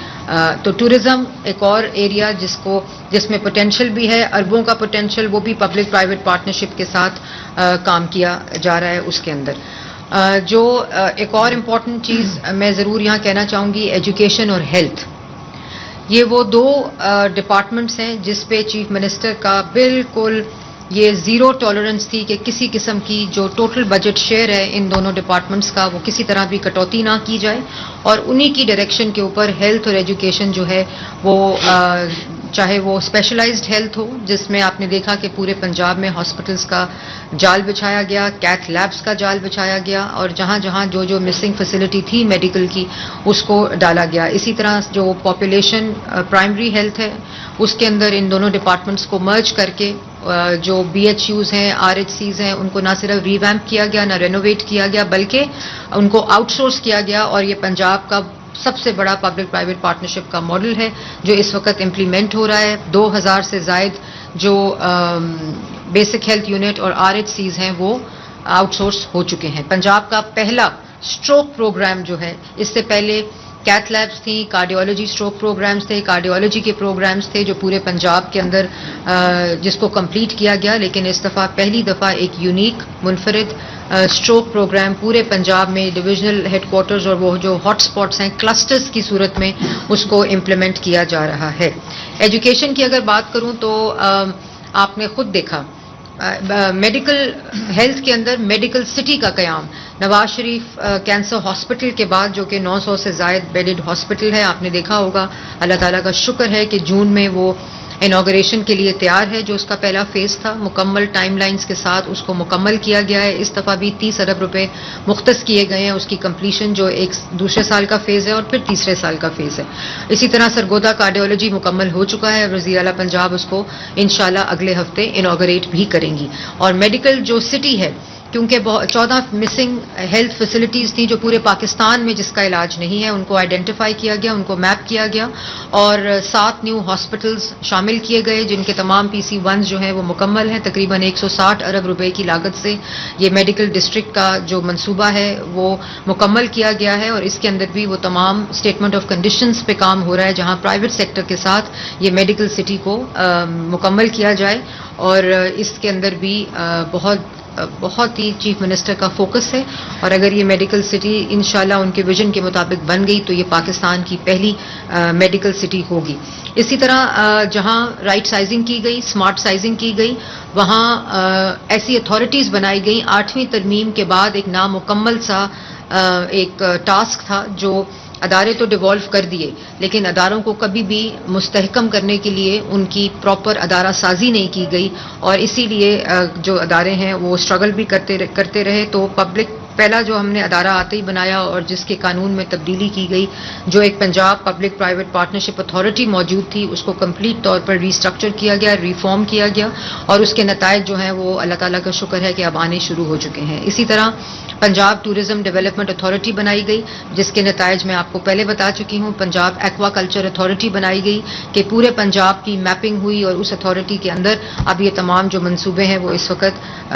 تو ٹورزم ایک اور ایریا جس میں پوٹینشیل بھی ہے، اربوں کا پوٹینشیل، وہ بھی پبلک پرائیویٹ پارٹنرشپ کے ساتھ کام کیا جا رہا ہے اس کے اندر. جو ایک اور امپورٹنٹ چیز میں ضرور یہاں کہنا چاہوں گی، ایجوکیشن اور ہیلتھ. یہ وہ دو ڈپارٹمنٹس ہیں جس پہ چیف منسٹر کا بالکل یہ زیرو ٹالرنس تھی کہ کسی قسم کی جو ٹوٹل بجٹ شیئر ہے ان دونوں ڈپارٹمنٹس کا وہ کسی طرح بھی کٹوتی نہ کی جائے. اور انہی کی ڈائریکشن کے اوپر ہیلتھ اور ایجوکیشن جو ہے وہ چاہے وہ اسپیشلائزڈ ہیلتھ ہو، جس میں آپ نے دیکھا کہ پورے پنجاب میں ہاسپٹلس کا جال بچھایا گیا، کیتھ لیبس کا جال بچھایا گیا اور جہاں جہاں جو مسنگ فیسلٹی تھی میڈیکل کی اس کو ڈالا گیا. اسی طرح جو پاپولیشن پرائمری ہیلتھ ہے اس کے اندر ان دونوں ڈپارٹمنٹس کو مرج کر کے جو بی ایچ یوز ہیں، آر ایچ سیز ہیں، ان کو نہ صرف ریویمپ کیا گیا، نہ رینوویٹ کیا گیا، بلکہ ان کو آؤٹ سورس کیا گیا. اور یہ پنجاب کا سب سے بڑا پبلک پرائیویٹ پارٹنرشپ کا ماڈل ہے جو اس وقت امپلیمنٹ ہو رہا ہے. 2000 سے زائد جو بیسک ہیلتھ یونٹ اور آر ایچ سیز ہیں وہ آؤٹ سورس ہو چکے ہیں. پنجاب کا پہلا اسٹروک پروگرام جو ہے، اس سے پہلے کیتھ لیبس تھیں، کارڈیولوجی اسٹروک پروگرامز تھے، کارڈیولوجی کے پروگرامز تھے جو پورے پنجاب کے اندر جس کو کمپلیٹ کیا گیا. لیکن اس دفعہ پہلی دفعہ ایک یونیک منفرد اسٹروک پروگرام پورے پنجاب میں ڈویژنل ہیڈ کوارٹرز اور وہ جو ہاٹ سپاٹس ہیں کلسٹرز کی صورت میں اس کو امپلیمنٹ کیا جا رہا ہے. ایجوکیشن کی اگر بات کروں تو آپ نے خود دیکھا میڈیکل ہیلتھ کے اندر میڈیکل سٹی کا قیام نواز شریف کینسر ہاسپٹل کے بعد، جو کہ 900 سے زائد بیڈڈ ہاسپٹل ہے. آپ نے دیکھا ہوگا، اللہ تعالیٰ کا شکر ہے کہ جون میں وہ انوگریشن کے لیے تیار ہے. جو اس کا پہلا فیز تھا مکمل ٹائم لائنز کے ساتھ اس کو مکمل کیا گیا ہے. اس دفعہ بھی 30 ارب روپے مختص کیے گئے ہیں اس کی کمپلیشن، جو ایک دوسرے سال کا فیز ہے اور پھر تیسرے سال کا فیز ہے. اسی طرح سرگودا کارڈیولوجی مکمل ہو چکا ہے. وزیر اعلیٰ پنجاب اس کو انشاءاللہ اگلے ہفتے انوگریٹ بھی کریں گی. اور میڈیکل جو سٹی ہے، کیونکہ 14 مسنگ ہیلتھ فیسلٹیز تھیں جو پورے پاکستان میں جس کا علاج نہیں ہے، ان کو آئیڈینٹیفائی کیا گیا، ان کو میپ کیا گیا اور 7 نیو ہاسپٹلز شامل کیے گئے جن کے تمام پی سی 1 جو ہیں وہ مکمل ہیں. تقریباً 160 ارب روپے کی لاگت سے یہ میڈیکل ڈسٹرکٹ کا جو منصوبہ ہے وہ مکمل کیا گیا ہے. اور اس کے اندر بھی وہ تمام اسٹیٹمنٹ آف کنڈیشنز پہ کام ہو رہا ہے جہاں پرائیویٹ سیکٹر کے ساتھ یہ میڈیکل سٹی کو مکمل کیا جائے. اور اس کے اندر بھی بہت ہی چیف منسٹر کا فوکس ہے. اور اگر یہ میڈیکل سٹی انشاءاللہ ان کے ویژن کے مطابق بن گئی تو یہ پاکستان کی پہلی میڈیکل سٹی ہوگی. اسی طرح جہاں رائٹ سائزنگ کی گئی، اسمارٹ سائزنگ کی گئی، وہاں ایسی اتھارٹیز بنائی گئی. 8ویں ترمیم کے بعد ایک نامکمل سا ایک ٹاسک تھا جو ادارے تو ڈیوالو کر دیے لیکن اداروں کو کبھی بھی مستحکم کرنے کے لیے ان کی پراپر ادارہ سازی نہیں کی گئی اور اسی لیے جو ادارے ہیں وہ اسٹرگل بھی کرتے رہے. تو پبلک پہلا جو ہم نے ادارہ آتے ہی بنایا اور جس کے قانون میں تبدیلی کی گئی، جو ایک Punjab public private partnership authority موجود تھی اس کو کمپلیٹ طور پر ریسٹرکچر کیا گیا، ریفارم کیا گیا اور اس کے نتائج جو ہیں وہ اللہ تعالیٰ کا شکر ہے کہ اب آنے شروع ہو چکے ہیں. اسی طرح پنجاب ٹورزم ڈیولپمنٹ اتھارٹی بنائی گئی جس کے نتائج میں آپ کو پہلے بتا چکی ہوں. پنجاب ایکوا کلچر اتھارٹی بنائی گئی کہ پورے پنجاب کی میپنگ ہوئی اور اس اتھارٹی کے اندر اب یہ تمام جو منصوبے ہیں وہ اس وقت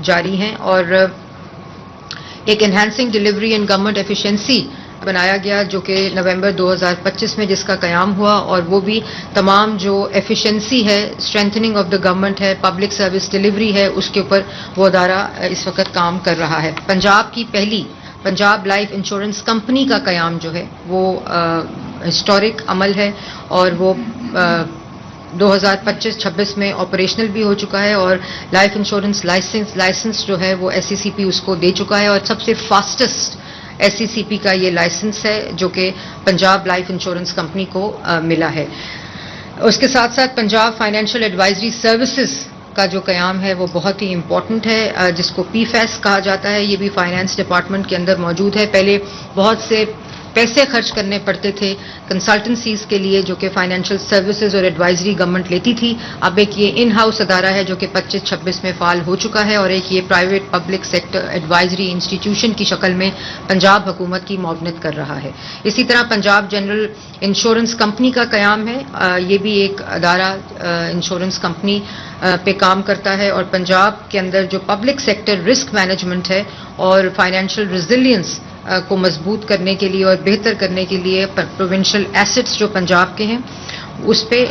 جاری ہیں. اور ایک enhancing delivery and government efficiency بنایا گیا جو کہ نومبر 2025 میں جس کا قیام ہوا اور وہ بھی تمام جو ایفیشنسی ہے، اسٹرینتھننگ آف دا گورنمنٹ ہے، پبلک سروس ڈیلیوری ہے، اس کے اوپر وہ ادارہ اس وقت کام کر رہا ہے. پنجاب کی پہلی پنجاب لائف انشورنس کمپنی کا قیام جو ہے وہ ہسٹورک عمل ہے اور وہ 2025-26 میں آپریشنل بھی ہو چکا ہے اور لائف انشورنس لائسنس جو ہے وہ ایس سی سی پی اس کو دے چکا ہے اور سب سے فاسٹسٹ ایس سی سی پی کا یہ لائسنس ہے جو کہ پنجاب لائف انشورنس کمپنی کو ملا ہے. اس کے ساتھ ساتھ پنجاب فائنینشیل ایڈوائزری سروسز کا جو قیام ہے وہ بہت ہی امپورٹنٹ ہے جس کو پی فیس کہا جاتا ہے. یہ بھی فائنانس ڈپارٹمنٹ کے اندر موجود ہے. پہلے بہت سے پیسے خرچ کرنے پڑتے تھے کنسلٹنسیز کے لیے جو کہ فائنینشیل سروسز اور ایڈوائزری گورنمنٹ لیتی تھی، اب ایک یہ ان ہاؤس ادارہ ہے جو کہ 25-26 میں فعال ہو چکا ہے، اور ایک یہ private public sector advisory institution کی شکل میں پنجاب حکومت کی معاونت کر رہا ہے۔ اسی طرح پنجاب جنرل انشورنس کمپنی کا قیام ہے، یہ بھی ایک ادارہ انشورنس کمپنی پہ کام کرتا ہے، اور پنجاب کے اندر جو پبلک سیکٹر رسک مینجمنٹ ہے اور فائنینشیل ریزیلینس کو مضبوط کرنے کے لیے اور بہتر کرنے کے لیے پروونشل ایسٹس جو پنجاب کے ہیں اس پہ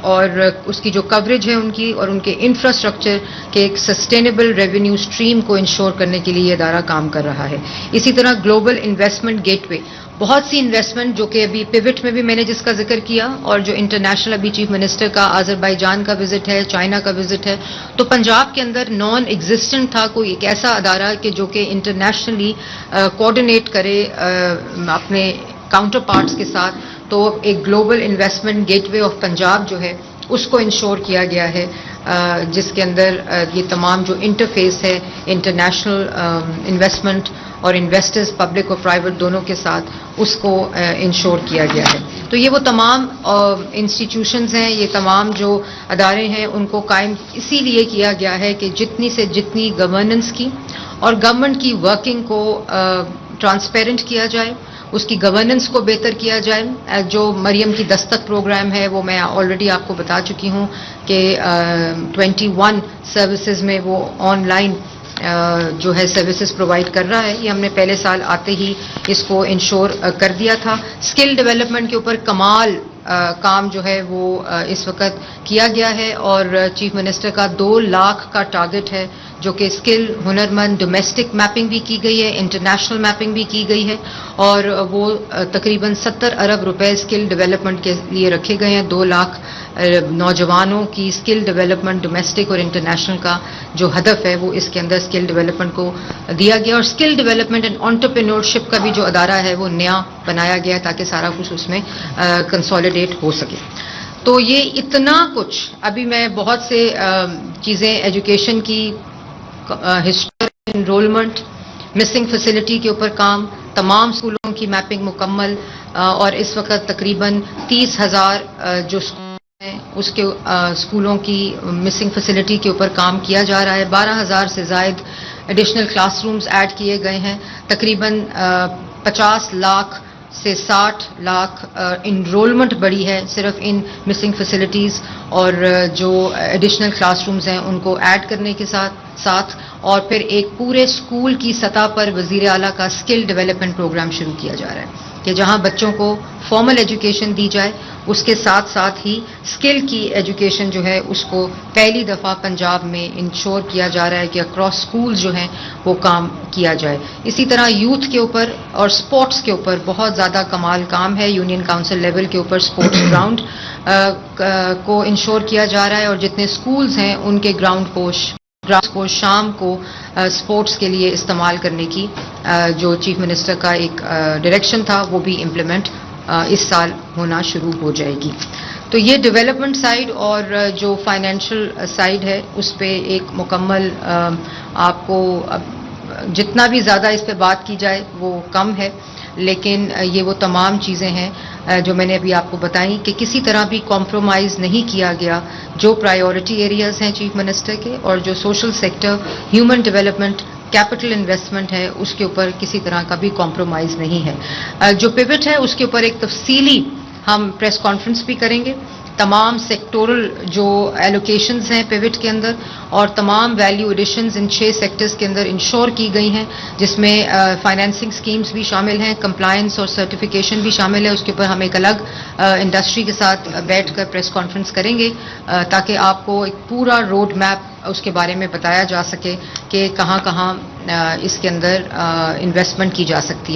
اور اس کی جو کوریج ہے ان کی اور ان کے انفراسٹرکچر کے ایک سسٹینیبل ریونیو سٹریم کو انشور کرنے کے لیے یہ ادارہ کام کر رہا ہے۔ اسی طرح گلوبل انویسٹمنٹ گیٹ وے، بہت سی انویسٹمنٹ جو کہ ابھی پیوٹ میں بھی میں نے جس کا ذکر کیا، اور جو انٹرنیشنل ابھی چیف منسٹر کا آذربائیجان کا وزٹ ہے، چائنا کا وزٹ ہے، تو پنجاب کے اندر نان ایگزسٹنٹ تھا کوئی ایک ایسا ادارہ کہ جو کہ انٹرنیشنلی کوآرڈینیٹ کرے اپنے کاؤنٹر پارٹس کے ساتھ، تو ایک global investment gateway of Punjab جو ہے اس کو انشور کیا گیا ہے، جس کے اندر یہ تمام جو انٹرفیس ہے انٹرنیشنل انویسٹمنٹ اور انویسٹرز پبلک اور پرائیویٹ دونوں کے ساتھ اس کو انشور کیا گیا ہے۔ تو یہ وہ تمام انسٹیٹیوشنز ہیں، یہ تمام جو ادارے ہیں ان کو قائم اسی لیے کیا گیا ہے کہ جتنی سے جتنی گورننس کی اور گورنمنٹ کی ورکنگ کو ٹرانسپیرنٹ کیا جائے، اس کی گورننس کو بہتر کیا جائے۔ جو مریم کی دستک پروگرام ہے وہ میں آلریڈی آپ کو بتا چکی ہوں کہ 21 سروسز میں وہ آن لائن جو ہے سروسز پرووائڈ کر رہا ہے۔ یہ ہم نے پہلے سال آتے ہی اس کو انشور کر دیا تھا۔ اسکل ڈیولپمنٹ کے اوپر کمال کام جو ہے وہ اس وقت کیا گیا ہے، اور چیف منسٹر کا 2 لاکھ کا ٹارگٹ ہے جو کہ اسکل ہنرمند ڈومیسٹک میپنگ بھی کی گئی ہے، انٹرنیشنل میپنگ بھی کی گئی ہے، اور وہ تقریباً 70 ارب روپے اسکل ڈیولپمنٹ کے لیے رکھے گئے ہیں۔ 2 لاکھ نوجوانوں کی اسکل ڈیولپمنٹ ڈومیسٹک اور انٹرنیشنل کا جو ہدف ہے وہ اس کے اندر اسکل ڈیولپمنٹ کو دیا گیا، اور اسکل ڈیولپمنٹ اینڈ انٹرپرینورشپ کا بھی جو ادارہ ہے وہ نیا بنایا گیا ہے تاکہ سارا کچھ اس میں کنسالیڈیٹ ہو سکے۔ تو یہ اتنا کچھ، ابھی میں بہت سے چیزیں ایجوکیشن کی، ہسٹری انرولمنٹ، مسنگ فیسلٹی کے اوپر کام، تمام اسکولوں کی میپنگ مکمل، اور اس وقت تقریباً 30,000 جو ہیں اس کے اسکولوں کی مسنگ فیسلٹی کے اوپر کام کیا جا رہا ہے۔ 12,000 سے زائد ایڈیشنل کلاس رومز ایڈ کیے گئے ہیں۔ تقریباً 50 لاکھ سے 60 لاکھ انرولمنٹ بڑھی ہے صرف ان مسنگ فیسلٹیز اور جو ایڈیشنل کلاس رومز ہیں ان کو ایڈ کرنے کے ساتھ اور پھر ایک پورے اسکول کی سطح پر وزیر اعلیٰ کا اسکل ڈیولپمنٹ پروگرام شروع کیا جا رہا ہے کہ جہاں بچوں کو فارمل ایجوکیشن دی جائے، اس کے ساتھ ساتھ ہی اسکل کی ایجوکیشن جو ہے اس کو پہلی دفعہ پنجاب میں انشور کیا جا رہا ہے کہ اکراس اسکول جو ہیں وہ کام کیا جائے۔ اسی طرح یوتھ کے اوپر اور سپورٹس کے اوپر بہت زیادہ کمال کام ہے۔ یونین کاؤنسل لیول کے اوپر سپورٹس گراؤنڈ کو انشور کیا جا رہا ہے، اور جتنے اسکولز ہیں ان کے گراؤنڈ کو شام کو سپورٹس کے لیے استعمال کرنے کی جو چیف منسٹر کا ایک ڈائریکشن تھا وہ بھی امپلیمنٹ اس سال ہونا شروع ہو جائے گی۔ تو یہ ڈیولپمنٹ سائیڈ، اور جو فائنینشیل سائیڈ ہے اس پہ ایک مکمل آپ کو جتنا بھی زیادہ اس پہ بات کی جائے وہ کم ہے، لیکن یہ وہ تمام چیزیں ہیں جو میں نے ابھی آپ کو بتائیں کہ کسی طرح بھی کمپرومائز نہیں کیا گیا۔ جو پرائیورٹی ایریاز ہیں چیف منسٹر کے اور جو social sector, human development, capital investment ہے، اس کے اوپر کسی طرح کا بھی کمپرومائز نہیں ہے۔ جو پیوٹ ہے اس کے اوپر ایک تفصیلی ہم پریس کانفرنس بھی کریں گے۔ تمام سیکٹورل جو ایلوکیشنز ہیں پیوٹ کے اندر اور تمام ویلیو ایڈیشنز ان 6 سیکٹرز کے اندر انشور کی گئی ہیں، جس میں فائنینسنگ سکیمز بھی شامل ہیں، کمپلائنس اور سرٹیفیکیشن بھی شامل ہے۔ اس کے اوپر ہم ایک الگ انڈسٹری کے ساتھ بیٹھ کر پریس کانفرنس کریں گے تاکہ آپ کو ایک پورا روڈ میپ اس کے بارے میں بتایا جا سکے کہ کہاں کہاں اس کے اندر انویسٹمنٹ کی جا سکتی ہے۔